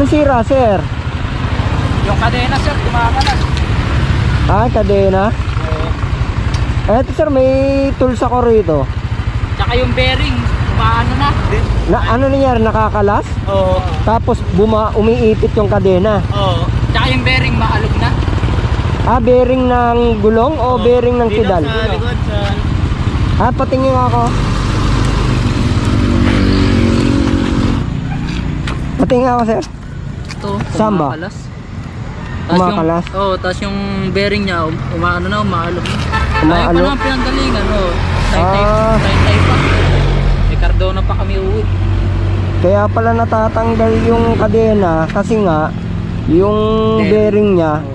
Ano sira, sir? Yung kadena sir, kumakalas. Ah, kadena. Oo. Eto sir, may tools ako rito. Tsaka yung bearing, umaano na. Na, ano nangyari, nakakalas? Oo. Tapos umiipit yung kadena. Oo. Tsaka yung bearing, maalog na. Ah, bearing ng gulong o bearing ng pedal? Sa likod, sa... Ah, patingin ako. Patingin ako, sir. Ito, Saan ba? kumakalas. Kumakalas? Oo, tapos yung bearing niya, umaano na, umaalog na. Ayaw pa Umaalog? naman pinanggalingan, oo. Ah. Tay-tay pa. May Cardona pa kami uwi. Kaya pala natatanggal yung kadena kasi nga yung Bearing. bearing niya Oo.